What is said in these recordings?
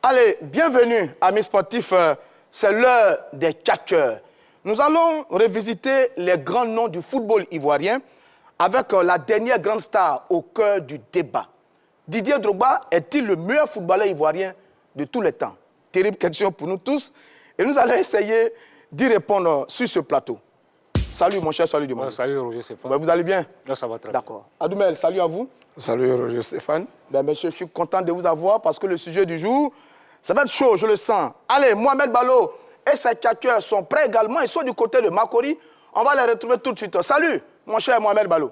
Allez, bienvenue, amis sportifs. C'est l'heure des catcheurs. Nous allons revisiter les grands noms du football ivoirien avec la dernière grande star au cœur du débat. Didier Drogba est-il le meilleur footballeur ivoirien de tous les temps? Terrible question pour nous tous. Et nous allons essayer d'y répondre sur ce plateau. Salut mon cher, salut du monde. Salut Roger Stéphane. Vous allez bien? Là, ça va très bien. D'accord. Adoumel, salut à vous. Salut Roger Stéphane. Monsieur, je suis content de vous avoir parce que le sujet du jour, ça va être chaud, je le sens. Allez, Mohamed Balo et ses catcheurs sont prêts également. Ils sont du côté de Makori. On va les retrouver tout de suite. Salut, mon cher Mohamed Balo.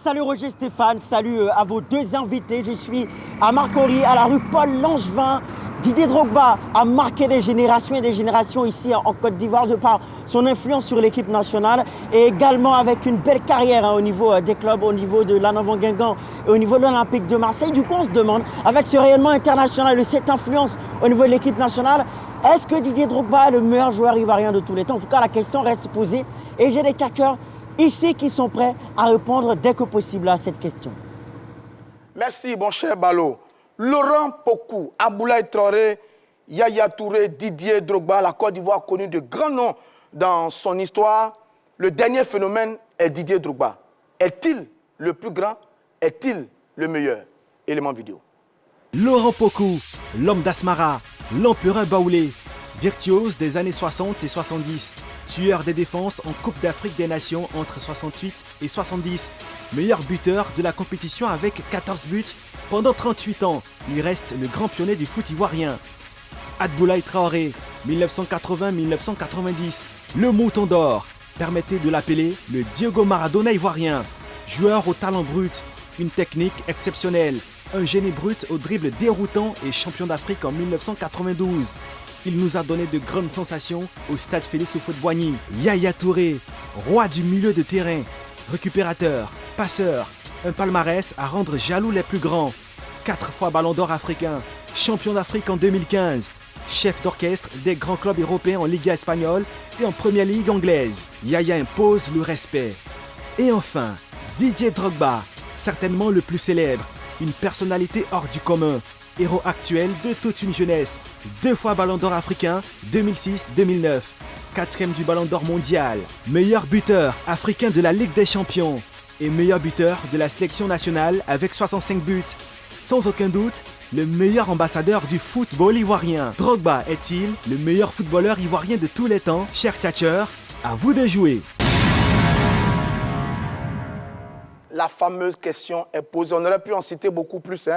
Salut Roger Stéphane, salut à vos deux invités. Je suis à Makori, à la rue Paul Langevin. Didier Drogba a marqué des générations et des générations ici en Côte d'Ivoire de par son influence sur l'équipe nationale et également avec une belle carrière au niveau des clubs, au niveau de l'Anavan Guingamp et au niveau de l'Olympique de Marseille. Du coup, on se demande, avec ce rayonnement international et cette influence au niveau de l'équipe nationale, est-ce que Didier Drogba est le meilleur joueur ivoirien de tous les temps? En tout cas, la question reste posée et j'ai des catcheurs ici qui sont prêts à répondre dès que possible à cette question. Merci, mon cher Balo. Laurent Pokou, Aboulaye Traoré, Yaya Touré, Didier Drogba, la Côte d'Ivoire a connu de grands noms dans son histoire. Le dernier phénomène est Didier Drogba. Est-il le plus grand? Est-il le meilleur? Élément vidéo. Laurent Pokou, l'homme d'Asmara, l'empereur baoulé, virtuose des années 60 et 70, tueur des défenses en Coupe d'Afrique des Nations entre 68 et 70, meilleur buteur de la compétition avec 14 buts. Pendant 38 ans, il reste le grand pionnier du foot ivoirien. Aboulaye Traoré, 1980-1990, le mouton d'or, permettez de l'appeler le Diego Maradona ivoirien. Joueur au talent brut, une technique exceptionnelle, un génie brut au dribble déroutant et champion d'Afrique en 1992. Il nous a donné de grandes sensations au stade Félix Houphouët-Boigny. Yaya Touré, roi du milieu de terrain, récupérateur, passeur, un palmarès à rendre jaloux les plus grands. 4 fois ballon d'or africain, champion d'Afrique en 2015, chef d'orchestre des grands clubs européens en Liga espagnole et en Première Ligue anglaise. Yaya impose le respect. Et enfin, Didier Drogba, certainement le plus célèbre, une personnalité hors du commun, héros actuel de toute une jeunesse, 2 fois ballon d'or africain, 2006-2009, 4e du ballon d'or mondial, meilleur buteur africain de la Ligue des Champions et meilleur buteur de la sélection nationale avec 65 buts. Sans aucun doute, le meilleur ambassadeur du football ivoirien. Drogba est-il le meilleur footballeur ivoirien de tous les temps? Cher catcheur, à vous de jouer. La fameuse question est posée. On aurait pu en citer beaucoup plus,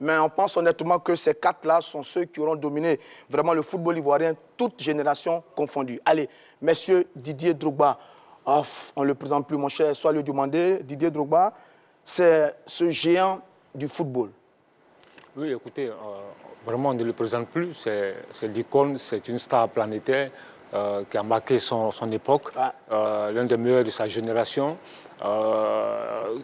mais on pense honnêtement que ces 4-là sont ceux qui auront dominé vraiment le football ivoirien, toute génération confondue. Allez, messieurs, Didier Drogba, on ne le présente plus, mon cher, soit le demander. Didier Drogba, c'est ce géant du football. Oui, écoutez, vraiment, on ne le présente plus. C'est l'icône, c'est une star planétaire qui a marqué son époque, l'un des meilleurs de sa génération,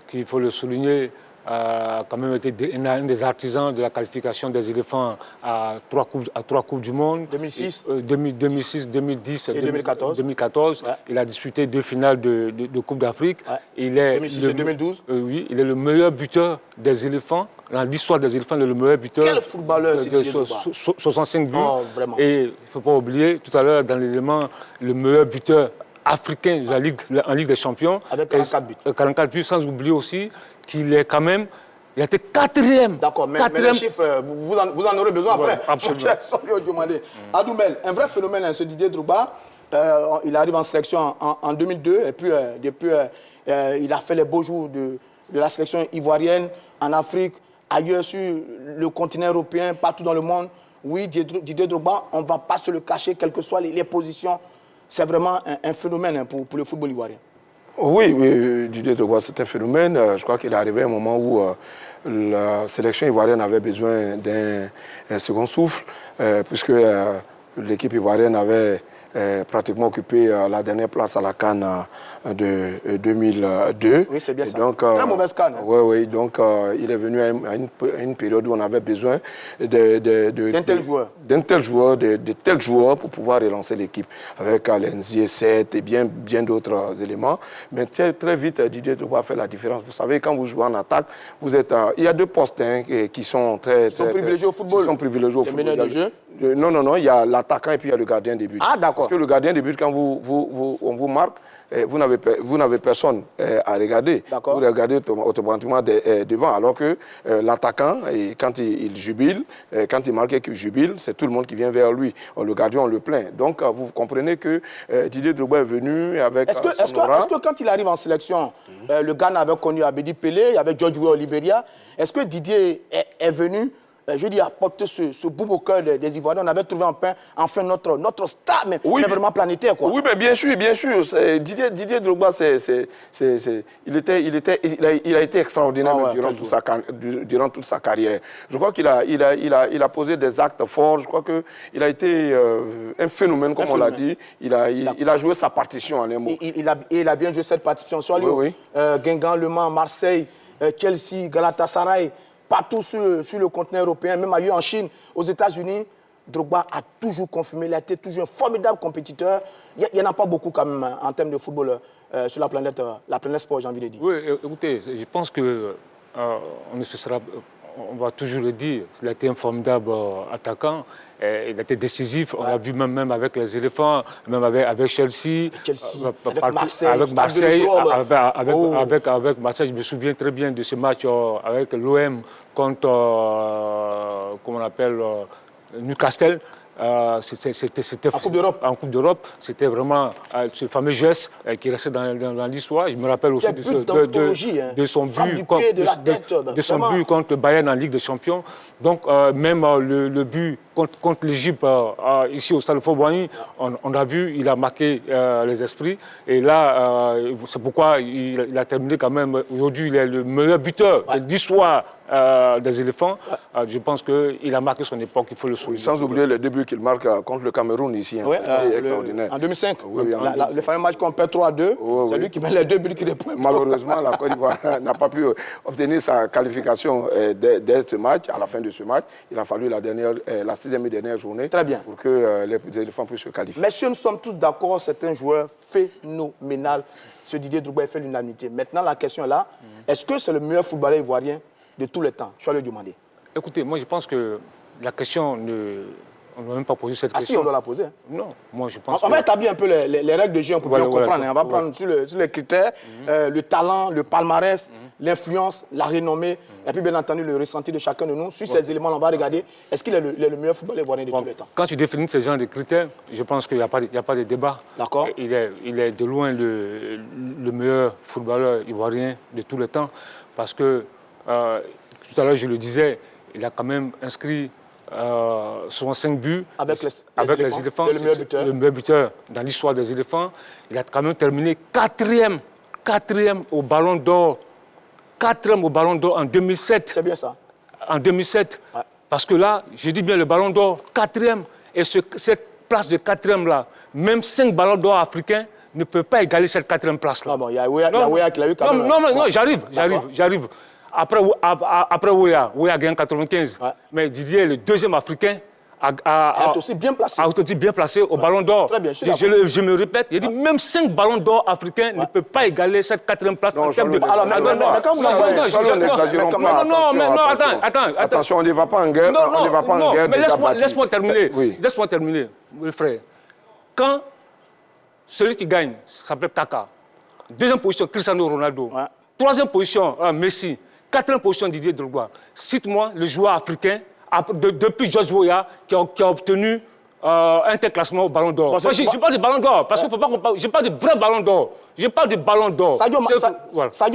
qu'il faut le souligner, quand même été un des artisans de la qualification des éléphants à 3 coupes du monde. 2006 2006, 2010 et 2014. 2014. Ouais. Il a disputé 2 finales de Coupe d'Afrique. Ouais. Il est 2006 et 2012. Oui, il est le meilleur buteur des éléphants. Dans l'histoire des éléphants, il est le meilleur buteur. Quel footballeur c'est 65 buts. Oh, vraiment. Et il ne faut pas oublier, tout à l'heure, dans l'élément, le meilleur buteur africain en Ligue des Champions. Avec 44 buts. 44 buts, sans oublier aussi qu'il est quand même... Il a été 4e. D'accord, mais les chiffres, vous en aurez besoin après. Absolument. Adoumel, un vrai phénomène, ce Didier Drogba. Il arrive en sélection en 2002 et puis depuis, il a fait les beaux jours de la sélection ivoirienne en Afrique, ailleurs sur le continent européen, partout dans le monde. Oui, Didier Drogba, on ne va pas se le cacher, quelles que soient les positions. C'est vraiment un phénomène pour le football ivoirien. Oui, Didier Drogba, c'est un phénomène. Je crois qu'il est arrivé à un moment où la sélection ivoirienne avait besoin d'un second souffle, puisque l'équipe ivoirienne avait pratiquement occupé la dernière place à la CAN de 2002. Oui, c'est bien ça. Donc, très mauvaise CAN. Oui, donc il est venu à une période où on avait besoin d'un tel d'un tel joueur, de tels joueurs pour pouvoir relancer l'équipe avec Alenzi, Seth et bien d'autres éléments. Mais très vite, Didier Drogba fait la différence. Vous savez, quand vous jouez en attaque, vous êtes, il y a deux postes qui sont Ils sont privilégiés au football. Ils sont privilégiés au football. De jeu. Non, il y a l'attaquant et puis il y a le gardien de but. Ah, d'accord. Parce que le gardien de but, quand on vous marque, vous n'avez personne à regarder. Vous regardez automatiquement devant, alors que l'attaquant, quand il jubile, quand il marque et qu'il jubile, c'est tout le monde qui vient vers lui. Le gardien, on le plaint. Donc, vous comprenez que Didier Drogba est venu avec Est-ce que quand il arrive en sélection, le Ghana avait connu Abedi Pelé, il y avait George Weah au Libéria, est-ce que Didier est venu je veux dire, apporter ce boom au cœur des Ivoiriens? On avait trouvé enfin notre star, mais vraiment planétaire, quoi. Oui, mais bien sûr. Didier Drogba, il a été extraordinaire durant toute sa carrière. Je crois qu'il a posé des actes forts. Je crois qu'il a été un phénomène, comme on l'a dit. Il a joué sa partition en un mot. Il a bien joué cette partition. Soit Guingamp, Le Mans, Marseille, Chelsea, Galatasaray, partout sur le continent européen, même ailleurs en Chine, aux États-Unis, Drogba a toujours confirmé, il a été toujours un formidable compétiteur. Il n'y en a pas beaucoup quand même en termes de football sur la planète sport, j'ai envie de dire. Oui, écoutez, je pense que on va toujours le dire, il a été un formidable attaquant, il a été décisif, on l'a vu même avec les éléphants, même avec Chelsea, avec Marseille, avec Marseille. Je me souviens très bien de ce match avec l'OM contre, comment on appelle, Newcastle. C'était en Coupe d'Europe. C'était vraiment ce fameux geste qui restait dans l'histoire. Je me rappelle aussi de son but contre le Bayern en Ligue des Champions. Donc même le but contre l'Égypte ici au Stade Fort-Boigny, on a vu, il a marqué les esprits. Et là, c'est pourquoi il a terminé quand même. Aujourd'hui, il est le meilleur buteur de l'histoire des éléphants. Je pense qu'il a marqué son époque, il faut le souligner. Sans oublier le début qu'il marque contre le Cameroun ici. Extraordinaire. En 2005. Le fameux match qu'on perd 3-2, c'est lui qui met les deux buts qui répondent. Malheureusement, la Côte d'Ivoire n'a pas pu obtenir sa qualification dès ce match. À la fin de ce match, il a fallu la 6e et dernière journée pour que les éléphants puissent se qualifier. Messieurs, nous sommes tous d'accord, c'est un joueur phénoménal. Ce Didier Drogba fait l'unanimité. Maintenant, la question est là, est-ce que c'est le meilleur footballeur ivoirien de tous les temps? Je vais le demander. Écoutez, moi je pense que la question, on ne doit même pas poser cette question. Ah si, on doit la poser. Hein. Non, moi je pense on va établir un peu les règles de jeu pour bien comprendre. On va prendre sur les critères, le talent, le palmarès, l'influence, la renommée, et puis bien entendu le ressenti de chacun de nous. Sur ces éléments, on va regarder, est-ce qu'il est le meilleur footballeur ivoirien de tous les temps? Quand tu définis ce genre de critères, je pense qu'il n'y a pas de débat. D'accord. Il est de loin le meilleur footballeur ivoirien de tous les temps, parce que tout à l'heure je le disais, il a quand même inscrit 65 buts avec les éléphants, le meilleur buteur dans l'histoire des éléphants. Il a quand même terminé quatrième au Ballon d'Or. 4e au Ballon d'Or en 2007. C'est bien ça. En 2007. Ouais. Parce que là, je dis bien le Ballon d'Or, 4e. Et cette place de 4e là, même 5 Ballons d'Or africains ne peuvent pas égaler cette 4e place là. Non, il y a Weah qui l'a eu quand même. Non, j'arrive. Après Weah gagne en 95. Ouais. Mais Didier est le 2e africain a été aussi bien placé au Ballon d'Or. Très bien, je me répète, il dit même 5 Ballons d'Or africains ne peuvent pas égaler cette 4e place. Non, quand vous attends. Attention, on ne va pas en guerre. Mais laisse-moi terminer, mon frère. Quand celui qui gagne s'appelle Kaka, 2e position, Cristiano Ronaldo, 3e position, Messi, 4e position, Didier Drogba. Cite-moi le joueur africain depuis George Weah qui a obtenu un tel classement au Ballon d'Or. Moi, je parle de Ballon d'Or, parce qu'il ne faut pas comparer. Je parle de vrai Ballon d'Or. Je parle de Ballon d'Or.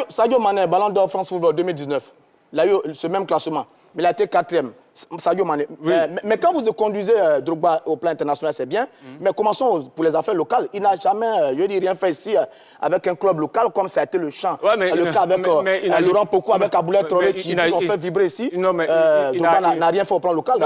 Sadio Mané, Ballon d'Or France Football 2019. Il a eu ce même classement, mais il a été 4e. Sadio Mané. Oui. Mais quand vous conduisez Drogba au plan international, c'est bien. Mais commençons pour les affaires locales. Il n'a jamais, rien fait ici avec un club local, comme ça a été le cas avec Laurent Pocou, avec Aboulaye Traoré, qui ont fait vibrer ici. Drogba n'a rien fait au plan local.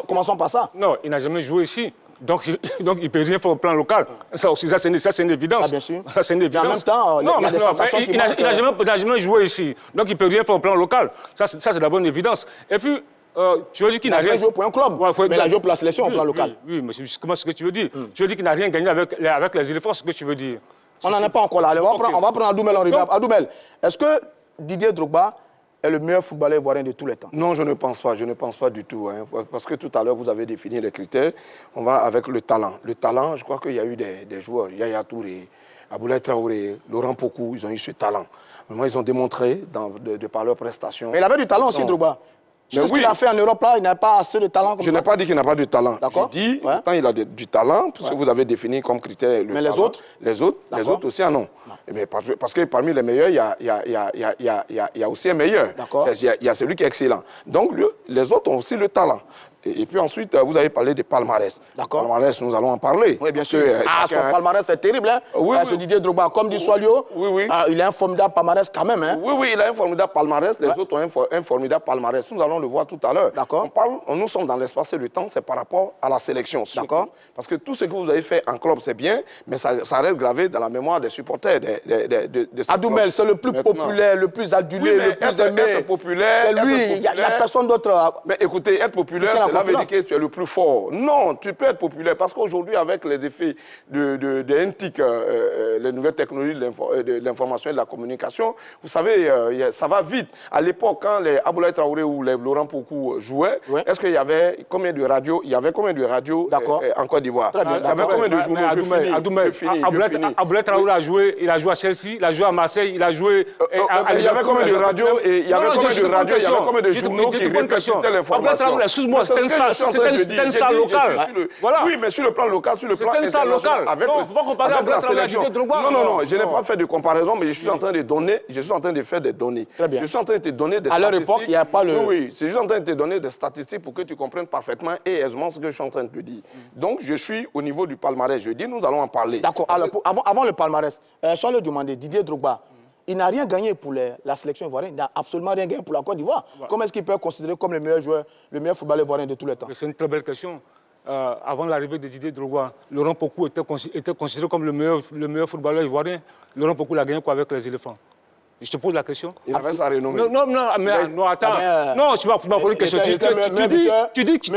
Commençons par ça. Non, il n'a jamais joué ici. Donc il ne peut rien faire au plan local. Ça, c'est une évidence. Ah, bien sûr. Ça, c'est une évidence. Mais en même temps, il y a des sensations il n'a jamais joué ici. Donc il ne peut rien faire au plan local. Ça, c'est la bonne évidence. Et puis, Tu veux dire qu'il n'a rien joué pour un club, mais il a joué pour la sélection au plan local. Oui, mais c'est justement ce que tu veux dire. Tu veux dire qu'il n'a rien gagné avec les éléphants, c'est ce que tu veux dire. On n'en est pas encore là. Allez, on va prendre Adoumel en regard. Adoumel, est-ce que Didier Drogba est le meilleur footballeur ivoirien de tous les temps? Non, je ne pense pas. Je ne pense pas du tout. Hein, parce que tout à l'heure, vous avez défini les critères. On va avec le talent. Le talent, je crois qu'il y a eu des joueurs. Yaya Touré, Aboulaye Traoré, Laurent Pokou, ils ont eu ce talent. Moi, ils ont démontré de par leurs prestations. Mais il avait du talent aussi, Drogba. Ce qu'il a fait en Europe, là, il n'a pas assez de talent comme ça. Je n'ai pas dit qu'il n'a pas de talent. D'accord. Je dis, tant il a du talent, puisque vous avez défini comme critère le mais talent. les autres Les autres aussi en ont. Non. Parce que parmi les meilleurs, il y a aussi un meilleur. Il y a celui qui est excellent. Donc, les autres ont aussi le talent. Et puis ensuite, vous avez parlé des palmarès. D'accord. Palmarès, nous allons en parler. Oui, bien sûr. Son palmarès, c'est terrible. Hein? Oui, ce Didier Drogba, comme dit Soilio, il a un formidable palmarès quand même. Hein? Oui, il a un formidable palmarès. Les autres ont un formidable palmarès. Nous allons le voir tout à l'heure. D'accord. Nous sommes dans l'espace et le temps, c'est par rapport à la sélection. D'accord. Parce que tout ce que vous avez fait en club, c'est bien, mais ça reste gravé dans la mémoire des supporters. Adoumel, c'est le plus populaire, le plus adulé, le plus aimé. C'est lui, il n'y a personne d'autre. Mais écoutez, être populaire, cela veut dire que tu es le plus fort. Non, tu peux être populaire parce qu'aujourd'hui, avec les effets de NTIC, les nouvelles technologies de l'information et de la communication, vous savez, ça va vite. À l'époque, quand les Aboulaye Traoré ou les Laurent Pokou jouaient, est-ce qu'il y avait combien de radios? Il y avait combien de radios en Côte d'Ivoire? Il y avait combien de journaux? Aboulaye Traoré a joué, il a joué à Chelsea, il a joué à Marseille, il a joué... Il y avait combien de radios et il y avait combien de radios, il y avait combien de journaux qui répétaient l'information? Excuse-moi, c'est un star local. Oui, mais sur le plan local, sur le plan international, avec la sélection. Non, je n'ai pas fait de comparaison, mais je suis en train de donner, je suis en train de faire des données. Très bien. Je suis en train de te donner des statistiques. À leur époque, il n'y a pas le... Oui, je suis en train de te donner des statistiques pour que tu comprennes parfaitement et aisément ce que je suis en train de te dire. Donc, je suis au niveau du palmarès. Je dis, nous allons en parler. D'accord. Alors, avant le palmarès, soit le demander, Didier Drogba, il n'a rien gagné pour la sélection ivoirienne. Il n'a absolument rien gagné pour la Côte d'Ivoire. Comment est-ce qu'il peut être considéré comme le meilleur joueur, le meilleur footballeur ivoirien de tous les temps? C'est une très belle question. Avant l'arrivée de Didier Drogba, Laurent Pokou était considéré comme le meilleur footballeur ivoirien. Laurent Pokou l'a gagné quoi avec les éléphants? Je te pose la question. Il avait sa renommée. Non, attends. Non, tu vas me poser une question. Tu dis qu'il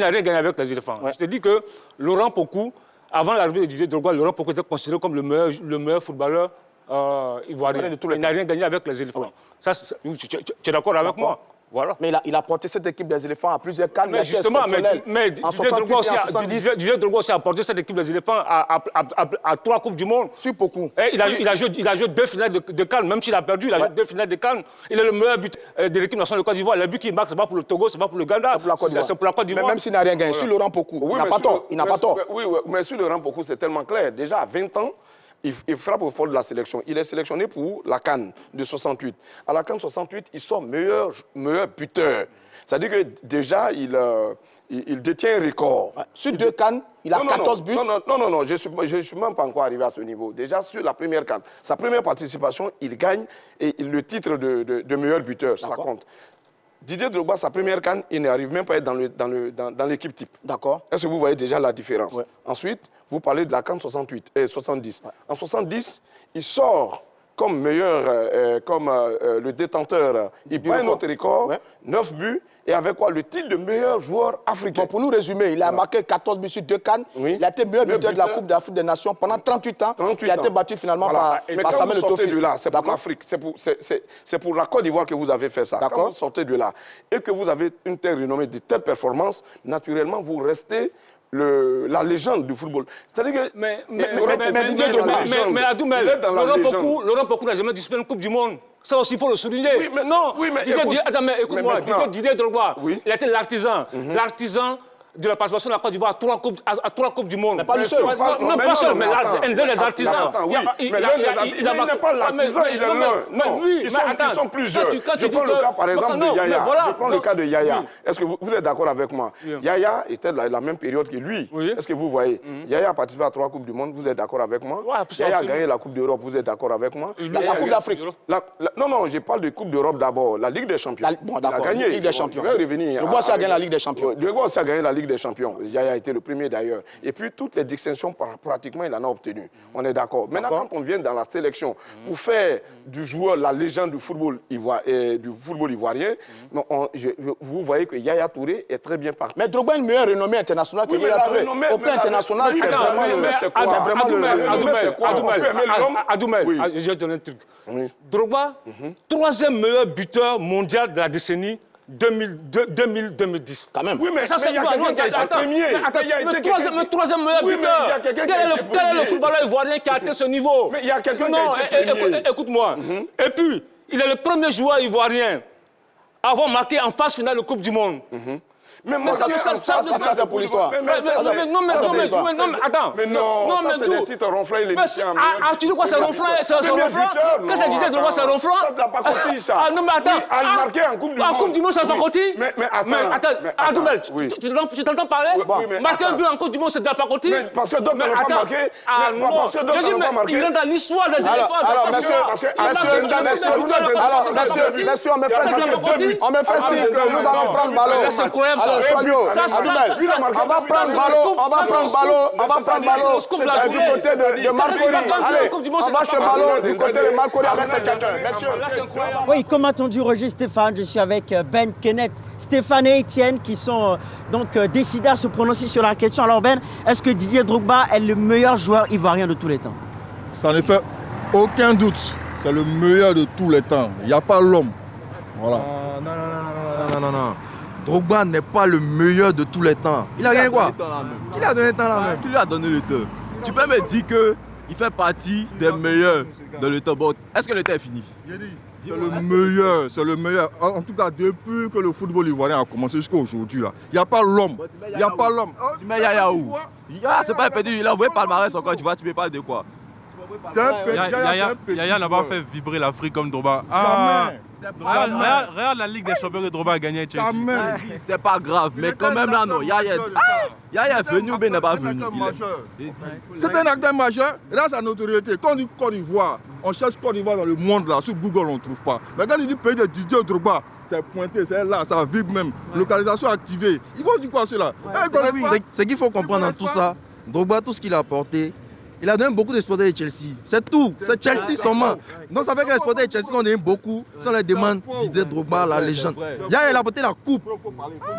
n'a rien gagné avec les éléphants. Je te dis que Laurent Pokou, avant l'arrivée de Didier Drogba, Laurent Pokou était considéré comme le meilleur footballeur ivoirien. Il n'a rien gagné avec les éléphants. Tu es d'accord avec moi? Voilà. Mais il a porté cette équipe des éléphants à plusieurs cas. Mais justement, Didier Drogba aussi a porté cette équipe des éléphants à 3 Coupes du Monde. Sur beaucoup. Il a joué 2 finales de CAN, même s'il a perdu, il a joué 2 finales de CAN. Il est le meilleur but de l'équipe nationale de Côte d'Ivoire. Le but qu'il marque, ce n'est pas pour le Togo, ce n'est pas pour le Ghana, c'est pour la Côte d'Ivoire. Mais même s'il n'a rien gagné, sur Laurent Pokou, il n'a pas tort. Oui, mais sur Laurent Pokou, c'est tellement clair. Déjà, à 20 ans, il frappe au fond de la sélection. Il est sélectionné pour la CAN de 68. À la CAN 68, il sort meilleur buteur. C'est-à-dire que déjà, il détient un record. Sur 2 CAN, il a 14 buts. Non, je ne suis même pas encore arrivé à ce niveau. Déjà, sur la première CAN, sa première participation, il gagne et le titre de meilleur buteur, ça compte. Didier Drogba, sa première CAN, il n'arrive même pas à être dans l'équipe type. D'accord. Est-ce que vous voyez déjà la différence? Ensuite, vous parlez de la CAN 70. En 70, il sort comme meilleur, comme le détenteur. Il bat un autre record, 9 buts, et avec quoi? Le titre de meilleur joueur africain. Bon, pour nous résumer, il a marqué 14 buts sur 2 CAN. Il a été meilleur buteur de la Coupe d'Afrique des Nations pendant 38 ans. Il a été battu finalement par Samuel Eto'o. De là, c'est pour l'Afrique, c'est pour la Côte d'Ivoire que vous avez fait ça. Quand vous sortez de là et que vous avez une telle renommée, de telles performances, naturellement, vous restez la légende du football. C'est-à-dire que... Mais Adoumel, Laurent Pokou n'a jamais disputé une Coupe du Monde. Ça aussi, il faut le souligner. Écoute-moi, Didier Drogba, il a été l'artisan de la participation de la Côte d'Ivoire à 3 Coupes du Monde. Mais pas le seul. Non, pas seul, mais l'un des artisans. Il n'est pas l'artisan, il est l'un. Ils sont plusieurs. Je prends le cas, par exemple, de Yaya. Je prends le cas de Yaya. Est-ce que vous êtes d'accord avec moi? Yaya était de la même période que lui. Est-ce que vous voyez? Yaya a participé à 3 Coupes du Monde, vous êtes d'accord avec moi? Yaya a gagné la Coupe d'Europe, vous êtes d'accord avec moi? La Coupe d'Afrique. Non, je parle de Coupe d'Europe d'abord. La Ligue des Champions. Bon, d'accord. Il a gagné. Ligue des Champions. Je vais revenir. Drogba aussi a gagné la Ligue des Champions. Drogba aussi a gagné la Ligue Ligue des Champions. Yaya a été le premier d'ailleurs. Et puis toutes les distinctions, pratiquement, il en a obtenu. On est d'accord. Maintenant, quand on vient dans la sélection pour faire du joueur la légende du football ivoirien, vous voyez que Yaya Touré est très bien parti. Mais Drogba a une meilleure renommée internationale que Yaya Touré. Au plan international, c'est vraiment Adoumel, je vais te donner un truc. Drogba, troisième meilleur buteur mondial de la décennie 2000-2010. Quand même. Oui, mais ça, c'est il y a quelqu'un qui a été premier. Le troisième meilleur buteur. Quel est le footballeur ivoirien qui a atteint ce niveau? Mais il y a quelqu'un qui a été premier. Écoute-moi. Et puis, il est le premier joueur ivoirien à avoir marqué en phase finale de Coupe du Monde. Mais ça, c'est pour l'histoire. Non, mais attends. Mais non, ça, c'est des titres ronflants. Tu dis quoi, c'est ronflant? C'est ronflant? Qu'est-ce que tu dis de moi, c'est ronflant? Ça, tu n'as pas compris, ça. Ah non, mais attends. Oui, marqué en Coupe du Monde. En Coupe du Monde, ça n'a pas compté? Mais attends. Adoumel, tu t'entends parler? Marquer un but en Coupe du Monde, ça n'a pas compté? Mais parce que d'autres n'ont pas marqué. Ah non. Parce que d'autres n'ont pas marqué. Il est dans l'histoire des éléphants. Alors, monsieur, on me fait signe que nous allons prendre ballon. C'est incroyable, ça. Alors, Soigno, on va prendre ballon du côté de Marcory. Allez, on va chez ballon du côté de Marcory avec ses tchatcheurs. Messieurs. Oui, comme attendu, Roger Stéphane, je suis avec Ben, Kenneth, Stéphane et Étienne qui sont donc décidés à se prononcer sur la question. Alors Ben, est-ce que Didier Drogba est le meilleur joueur ivoirien de tous les temps? Ça ne fait aucun doute. C'est le meilleur de tous les temps. Il n'y a pas l'homme. Voilà. Non. Drogba n'est pas le meilleur de tous les temps. Il a gagné quoi? Il a donné le temps là même. Qui lui a donné le temps? Tu peux me dire qu'il fait partie des meilleurs de le temps. Bon, est-ce que le temps est fini? C'est le meilleur. En tout cas, depuis que le football ivoirien a commencé jusqu'à aujourd'hui, il n'y a pas l'homme. Il n'y a pas l'homme. Tu mets Yaya où? C'est pas un petit, il a envoyé palmarès encore, tu vois, tu me parles de quoi? Yaya n'a pas fait vibrer l'Afrique comme Drogba. Regarde la Ligue des Champions que Drogba a gagné à Chelsea. C'est pas grave, mais quand même là, non. Yaya est venu ou bien n'est pas venu? C'est un acteur majeur. Là, sa notoriété. Quand on dit Côte d'Ivoire, on cherche Côte d'Ivoire dans le monde là. Sur Google, on ne trouve pas. Mais quand il dit pays de Didier Drogba, c'est pointé, c'est là, ça vibre même. Localisation activée. Ils vont dire quoi cela? Ce qu'il faut comprendre dans tout ça, Drogba, tout ce qu'il a apporté, il a donné beaucoup de supporters de Chelsea. C'est tout. C'est Chelsea seulement. Donc ça fait que les supporters de Chelsea ont donné beaucoup. Ça les demande Didier Drogba, la légende. Il a apporté la coupe.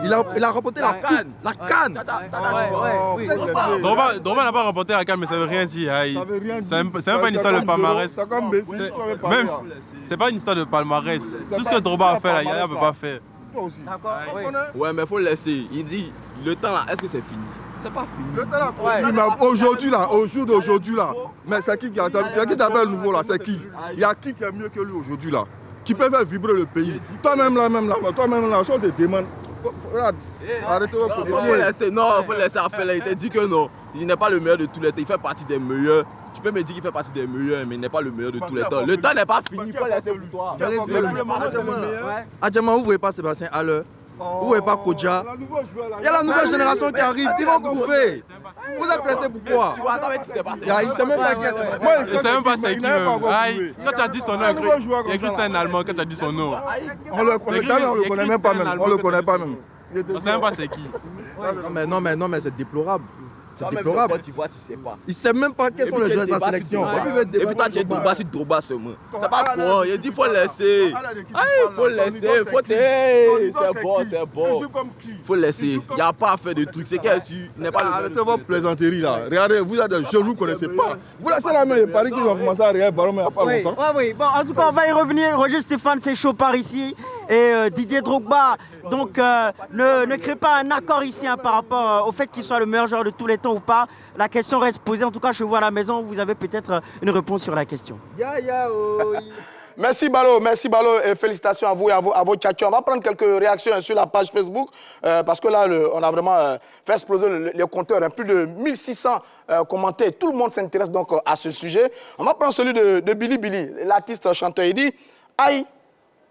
Il a remporté la coupe. La canne. Drogba n'a pas remporté la canne, mais ça veut rien dire. C'est même pas une histoire de palmarès. Même, c'est pas une histoire de palmarès. Tout ce que Drogba a fait, là, Yaya ne peut pas faire. Ouais, mais il faut le laisser. Il dit, le temps là, est-ce que c'est fini? C'est pas fini. Aujourd'hui là, au jour d'aujourd'hui là, mais c'est qui t'appelle nouveau là? C'est qui? Il y a qui est mieux que lui aujourd'hui là? Qui peut faire vibrer le pays? Toi-même là, on te demande. Arrêtez vos il faut laisser faire. Il te dit que non, il n'est pas le meilleur de tous les temps. Il fait partie des meilleurs. Tu peux me dire qu'il fait partie des meilleurs, mais il n'est pas le meilleur de tous les temps. Le temps n'est pas fini. Il faut laisser pour toi. Adjama, vous ne voyez pas Sébastien Haller? Vous ne voyez pas Kodja? Il y a la nouvelle génération qui arrive, ils vont prouver. Vous êtes pressé pourquoi? Il ne sait même pas qui est. Il ne sait même pas c'est qui même. Quand tu as dit son nom, il y a écrit c'est un Allemand quand tu as dit son nom. On le connaît même pas même. On le connaît pas même. On ne sait même pas c'est qui. Non mais c'est déplorable. C'est déplorable. Tu vois, tu sais pas. Il ne sait même pas quels sont les joueurs de la sélection. Et puis toi, tu es Drogba sur Drogba seulement. C'est pas bon. Il dit qu'il faut laisser. Il faut laisser. C'est bon. Il faut laisser. Il n'y a pas à faire de trucs. C'est qu'il n'est pas le meilleur. Arrêtez vos plaisanteries là. Regardez, vous êtes des jeunes, vous ne connaissez pas. Vous laissez la main les paris qui ont commencé à regarder le ballon, mais il n'y a pas longtemps. Oui. Bon, en tout cas, on va y revenir. Roger Stéphane, c'est chaud par ici. Et Didier Drogba, donc, ne crée pas un accord ici par rapport au fait qu'il soit le meilleur joueur de tous les temps ou pas. La question reste posée. En tout cas, chez vous à la maison, vous avez peut-être une réponse sur la question. Merci Balo et félicitations à vous et à vos tchatcheurs. On va prendre quelques réactions sur la page Facebook parce que là, on a vraiment fait exploser les compteurs. Plus de 1600 commentaires. Tout le monde s'intéresse donc à ce sujet. On va prendre celui de Billy Billy, l'artiste chanteur. Il dit « Aïe,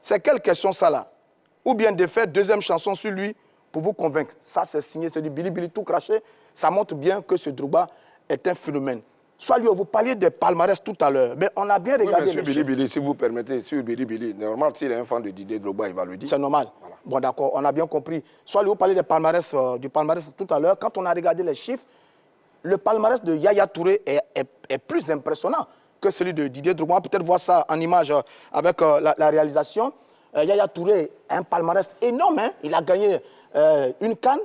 c'est quelle question ça là? Ou bien de faire deuxième chanson sur lui pour vous convaincre. » Ça, c'est signé, c'est du Billy Billy tout craché. Ça montre bien que ce Drogba est un phénomène. Soalio, vous parliez des palmarès tout à l'heure, mais on a bien regardé... Oui, monsieur Billy, si vous permettez, sur Billy, normal, s'il est un fan de Didier Drogba, il va le dire. C'est normal. Voilà. Bon, d'accord, on a bien compris. Soalio, vous parliez des palmarès, du palmarès tout à l'heure. Quand on a regardé les chiffres, le palmarès de Yaya Touré est plus impressionnant que celui de Didier Drogba. On va peut-être voir ça en image avec la réalisation. Yaya Touré a un palmarès énorme. Hein. Il a gagné une CAN,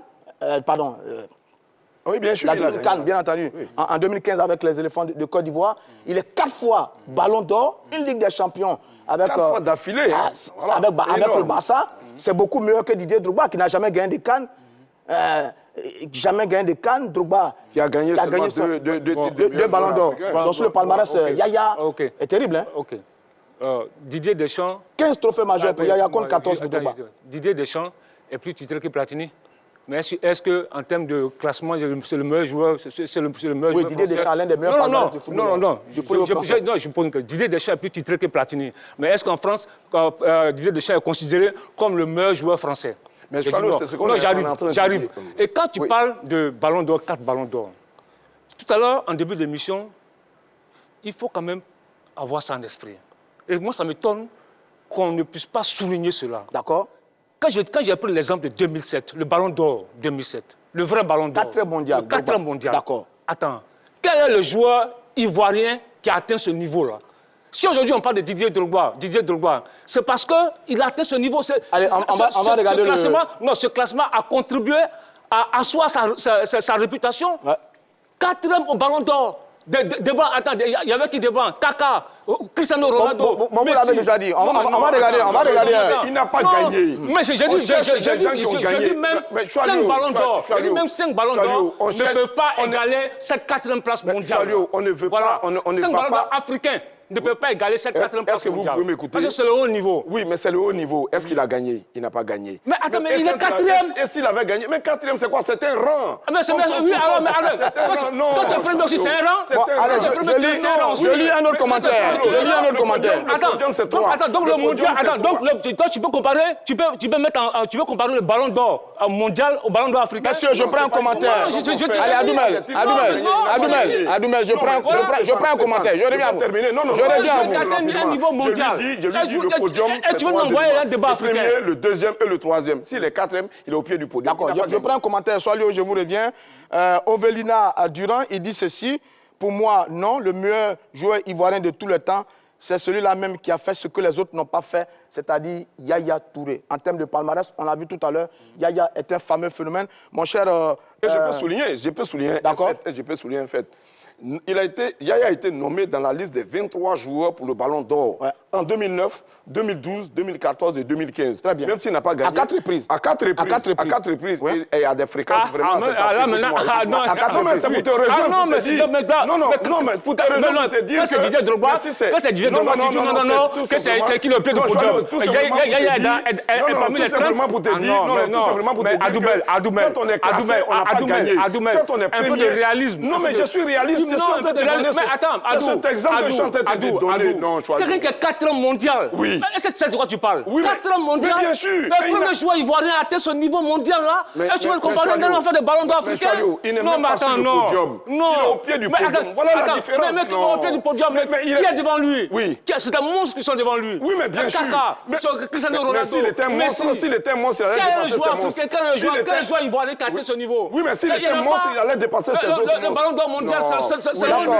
oui, bien sûr. Il a gagné une CAN, bien entendu, oui. En 2015 avec les éléphants de Côte d'Ivoire. Il est 4 fois Ballon d'Or, une Ligue des Champions. Avec, 4 fois d'affilée. Voilà, avec le Barça. C'est beaucoup mieux que Didier Drogba qui n'a jamais gagné de CAN. Jamais gagné de CAN. Drogba qui a gagné deux Ballons d'Or. Donc sur le palmarès, Yaya est terrible. Hein? Ok. Didier Deschamps... 15 trophées majeurs pour Yaya contre 14 pour Drogba. Didier Deschamps est plus titré que Platini. Mais est-ce qu'en termes de classement, c'est le meilleur joueur, c'est le meilleur joueur Didier Deschamps, l'un des meilleurs palmarès du football. Non. Je pose que Didier Deschamps est plus titré que Platini. Mais est-ce qu'en France, Didier Deschamps est considéré comme le meilleur joueur français? Mais c'est ce qu'on est en train de dire. J'arrive. Et quand tu parles de Ballon d'Or, 4 Ballons d'Or, tout à l'heure, en début d'émission, il faut quand même avoir ça en esprit. Et moi, ça m'étonne qu'on ne puisse pas souligner cela. D'accord. Quand j'ai pris l'exemple de 2007, le Ballon d'Or 2007, le vrai Ballon d'Or. 4e mondial. Le 4e mondial. D'accord. Attends, quel est le joueur ivoirien qui a atteint ce niveau-là? Si aujourd'hui on parle de Didier Drogba, c'est parce qu'il a atteint ce niveau. Allez, on va regarder ce classement a contribué à asseoir sa réputation. Ouais. 4e au Ballon d'Or. Devant, attends, il y avait qui devant? Kaka, Cristiano Ronaldo. Vous l'avez déjà dit. On va regarder. Il n'a pas gagné. Mais j'ai dit même 5 Ballons d'Or. Même 5 Ballons d'Or ne peuvent pas égaler cette 4e place mondiale. On ne veut pas. 5 Ballons d'Or africains ne peuvent pas égaler cette 4e place mondiale. Est-ce que vous pouvez m'écouter? Parce que c'est le haut niveau. Oui, mais c'est le haut niveau. Est-ce qu'il a gagné? Il n'a pas gagné. Mais attends, mais il est 4e. Et s'il avait gagné? Mais 4e, c'est quoi? C'est un rang. Mais c'est oui, alors, quand tu es premier aussi, c'est un rang. Allez, je lis un autre commentaire. Attends, donc le mondial, donc tu peux comparer, tu veux comparer le Ballon d'Or mondial au Ballon d'Or africain? Monsieur, je prends un commentaire. Allez, Adoumel, je prends un commentaire. Je reviens à vous. Je reviens à vous. Je lui dis le podium, c'est le premier, le 2e et le 3e. S'il est 4e, il est au pied du podium. D'accord, je prends un commentaire. Soalio, je vous reviens. Ovelina Durand, il dit ceci. Pour moi, non, le meilleur joueur ivoirien de tout le temps, c'est celui-là même qui a fait ce que les autres n'ont pas fait, c'est-à-dire Yaya Touré. En termes de palmarès, on l'a vu tout à l'heure, Yaya est un fameux phénomène. Mon cher... je peux souligner un fait. Yaya a été nommé dans la liste des 23 joueurs pour le Ballon d'Or en 2009, 2012, 2014 et 2015. Très bien. Même s'il n'a pas gagné. À 4 reprises. À 4 reprises. Oui. Et à des fréquences vraiment. Non, mais c'est pour te rejoindre. Non, mais pour te rejoindre, pour te dire que c'est Didier Drogba. Que c'est Didier Drogba, tu dis non, que c'est qui est au pied du podium. Yaya est parmi les 30. Tout simplement pour te dire. Non, tout simplement pour te dire. Quand on est classé, on n'a pas gagné. Quand on est premier. Un peu de réalisme. Non, mais je suis réaliste. Mais attends, c'est cet exemple que je suis en train de te donner. Non, quelqu'un qui est 4e mondial. Oui. C'est de quoi tu parles? Oui, 4e mondial. Mais bien sûr. Le premier joueur ivoirien a atteint ce niveau mondial-là. Et tu veux le comparer dans l'enfer des Ballons d'Or africains? Il n'est même pas sur le podium. Non. Il est au pied du podium. Voilà la différence. Mais au pied du podium, mais qui est devant lui? Oui. C'est un monstre qui sont devant lui. Oui, mais bien sûr. Kaka, Cristiano Ronaldo. Mais s'il était un monstre, il allait dépasser ses monstres. Quel joueur ivoirien qui a atteint ce niveau? Oui, mais s'il était un monstre, il allait dépasser ses autres monstres. Le Ballon d'Or mondial, c'est le niveau.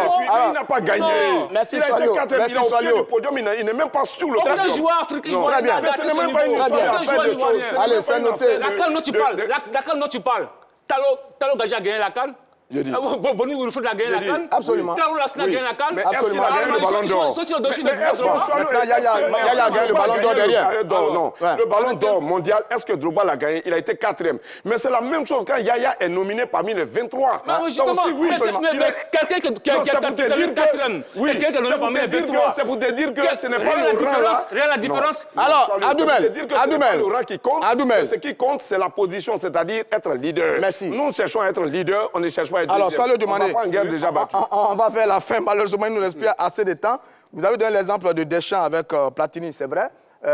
Il n'a pas gagné. Merci, il a été 4e, il est au pied du podium, il n'est même pas sur le podium. Aucun joueur africain ivoirien n'a atteint ce niveau. Allez, c'est noté. La CAN dont tu parles. Talo Gadji a gagné la CAN? J'ai dit. Boni Wilfried a gagné la CAN? Absolument. Traoré a gagné la CAN? Mais est-ce qu'il a gagné le Ballon d'Or? Maintenant, Yaya a gagné le Ballon d'Or derrière. Non, le Ballon d'Or mondial, est-ce que Drogba l'a gagné? Il a été 4e. Mais c'est la même chose quand Yaya est nominé parmi les 23. Mais quelqu'un qui est 4e et quelqu'un qui est nommé parmi les 23. C'est pour te dire que ce n'est pas le rang là. Rien la différence? Alors, Adoumel, le rang qui compte. Ce qui compte, c'est la position, c'est-à-dire être leader. Merci. Nous cherchons à être leader, on ne cherche pas à être leader. Alors, soit le demander. On va vers la fin, malheureusement, il nous reste plus assez de temps. Vous avez donné l'exemple de Deschamps avec Platini, c'est vrai.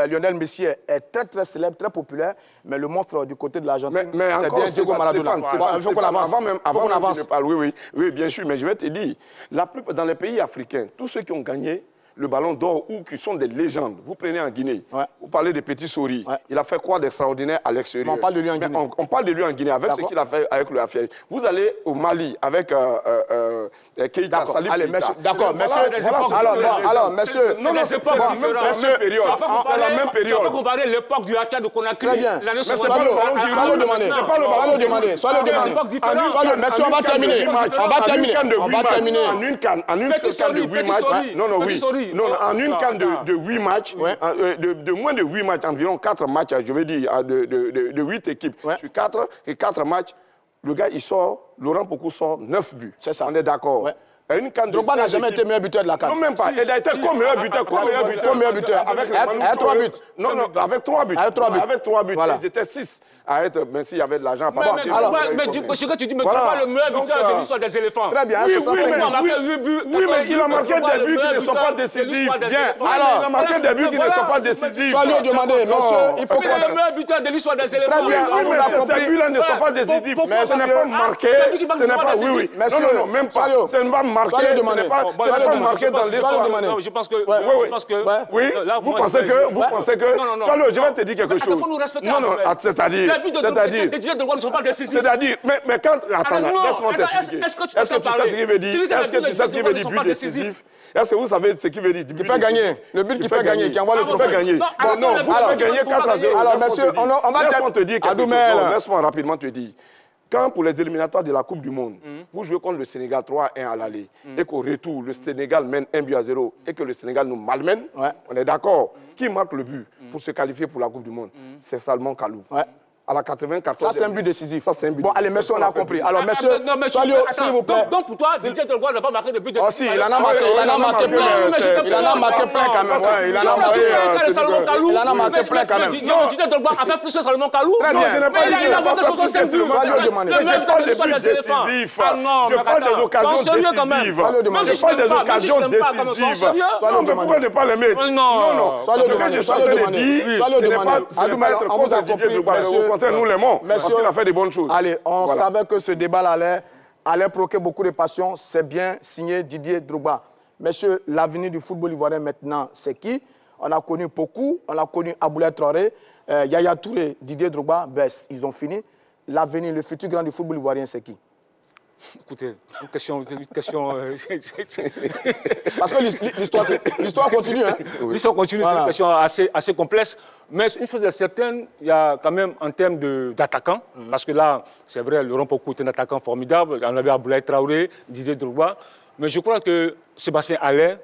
Lionel Messi est très très célèbre, très populaire, mais le monstre du côté de l'Argentine, mais c'est encore, bien Diego Maradona. Il faut qu'on avance. Avant même que je parle, oui, bien sûr, mais je vais te dire, dans les pays africains, tous ceux qui ont gagné le ballon d'or ou qui sont des légendes, vous prenez en Guinée, vous parlez de Petit Sori, il a fait quoi d'extraordinaire à l'extérieur? On parle de lui en Guinée. On parle de lui en Guinée, avec ce qu'il a fait avec le AFL. Vous allez au Mali avec Keïta, Salif Keïta. D'accord, monsieur. Alors, monsieur. Non, c'est pas la même période. C'est la même période. Tu peux comparer l'époque du AFL de Conakry. Très bien. Mais c'est pas le ballon du ballon demandé. C'est pas le ballon demandé. Sois le demandé. Monsieur, on va terminer. En une seule canne de 8 matchs. Non, oui. Non, en une canne de 8 matchs, de moins de 8 matchs, environ 4 matchs, je veux dire, de 8 équipes sur 4 et 4 matchs, le gars, il sort, Laurent Pokou sort 9 buts. C'est ça. On est d'accord. Drogba n'a jamais été meilleur buteur de la CAN. Non, même pas. Il a été co-meilleur buteur. Co-meilleur buteur. Avec 3 buts. Non, avec 3 buts. Avec 3 buts. Voilà. Ils étaient 6 à être, même s'il y avait de l'argent à pas mais ce que tu dis, mais Drogba le meilleur buteur de l'histoire des éléphants. Très bien. Oui, mais il a marqué des buts qui ne sont pas décisifs. Bien. Alors, il a marqué des buts qui ne sont pas décisifs. Soyez demandé, monsieur, il faut qu'il est le meilleur buteur de l'histoire des éléphants. Très bien. Oui, mais ces buts-là ne sont pas décisifs. Mais ce n'est pas marqué. Ce n'est pas, oui. Non, même pas. Ce n'est pas marqué. Ce n'est pas marqué dans l'histoire. Je pense que... Oui, vous pensez que... Non, je vais te dire quelque chose. Non, c'est-à-dire... C'est-à-dire, mais quand... Attends, laisse-moi t'expliquer. Est-ce que tu sais ce qu'il veut dire? Est-ce que tu sais ce qu'il veut dire, but décisif? Est-ce que vous savez ce qu'il veut dire? Qui fait gagner. Le but qui fait gagner, qui envoie le trophée. Gagner. Non, vous faites gagner 4-0. Alors, monsieur, on va... Laisse-moi te dire quelque chose. Laisse-moi rapidement te dire. Quand pour les éliminatoires de la Coupe du Monde, vous jouez contre le Sénégal 3-1 à l'aller, et qu'au retour, le Sénégal mène 1-0, et que le Sénégal nous malmène, on est d'accord. Qui marque le but pour se qualifier pour la Coupe du Monde? C'est Salomon Kalou. À la 94. Ça, c'est un but décisif. Ça, c'est un but. Bon, allez, monsieur, on a compris. Alors, monsieur, Salio, s'il vous plaît. Donc, pour toi, Didier Drogba n'a pas marqué de but décisif. Oh, si, il en a marqué. Il en a marqué plein. Il en a marqué plein quand même. Il en a marqué. Il en a marqué plein quand même. Didier Drogba a fait plus que Salomon Kalou. Très bien. Il a marqué 65 buts. Je parle des buts décisifs. Je parle des occasions décisives. Je parle des occasions décisives. Pourquoi ne pas les mettre? Non. On vous a compris, au contraire, nous l'aimons, parce qu'il a fait des bonnes choses. Allez, on savait que ce débat allait provoquer beaucoup de passion. C'est bien signé Didier Drogba. Messieurs, l'avenir du football ivoirien maintenant, c'est qui? On a connu beaucoup, on a connu Aboulaye Traoré, Yaya Touré, Didier Drogba, ils ont fini. L'avenir, le futur grand du football ivoirien, c'est qui? Écoutez, une question... Parce que l'histoire continue. Hein? L'histoire continue, c'est une question assez complexe. Mais une chose est certaine, il y a quand même en termes d'attaquants, parce que là, c'est vrai, Laurent Pokou est un attaquant formidable, on avait Aboulaye Traoré, Didier Drogba, mais je crois que Sébastien Haller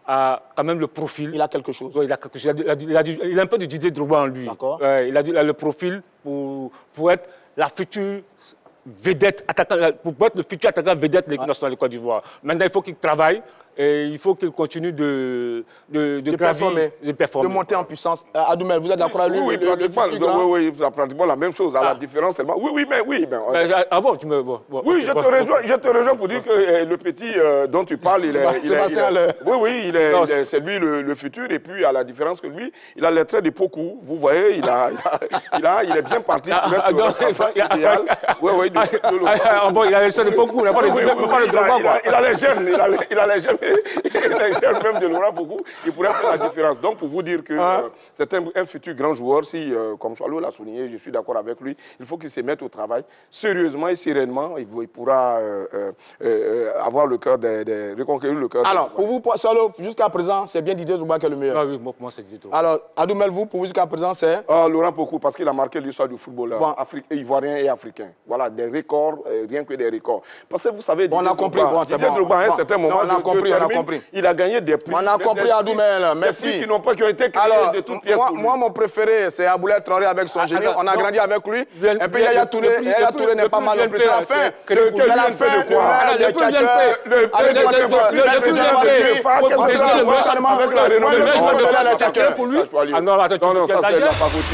a quand même le profil. Il a quelque chose. Oui, il a quelque chose. Il a un peu de Didier Drogba en lui. D'accord. Il a le profil pour être la future vedette, pour être le futur attaquant vedette de l'équipe nationale de Côte d'Ivoire. Maintenant, il faut qu'il travaille et il faut qu'il continue de performer. De monter en puissance. Adoumel, vous êtes d'accord avec lui? Oui, pratiquement la même chose. À la différence seulement. Oui. Oui, je te rejoins pour dire que le petit dont tu parles, c'est lui le futur. Et puis, à la différence que lui, il a les traits de Pokou. Vous voyez, il est bien parti pour être idéal. Oui. Il a les traits de Pokou, il n'a pas de Drogba. Il a les gènes. Les jeunes même de Laurent Pokou, il pourrait faire la différence. Donc, pour vous dire que c'est un futur grand joueur, si, comme Choualo l'a souligné, je suis d'accord avec lui, il faut qu'il se mette au travail. Sérieusement et sereinement, il pourra avoir le cœur reconquérir le cœur. Alors, pour vous, Choualo, jusqu'à présent, c'est bien Didier Drogba qui est le meilleur. Ah oui, moi c'est Didier Drogba. Alors, Adoumel, pour vous, jusqu'à présent, c'est Laurent Pokou, parce qu'il a marqué l'histoire du football ivoirien et africain. Voilà, des records, rien que des records. Parce que vous savez, on a compris. Didier Drogba, à un certain moment, on a compris. Il a gagné des prix. On a compris, Adoumel. Merci. Qui ont été créés de toutes pièces. Moi, mon préféré, c'est Aboulaye Traoré avec son génie. On a grandi avec lui. Et puis Yaya Touré n'est pas mal non plus. C'est la fin. C'est la fin de quoi? Le pour lui. Ah non, attends, ça c'est la favori.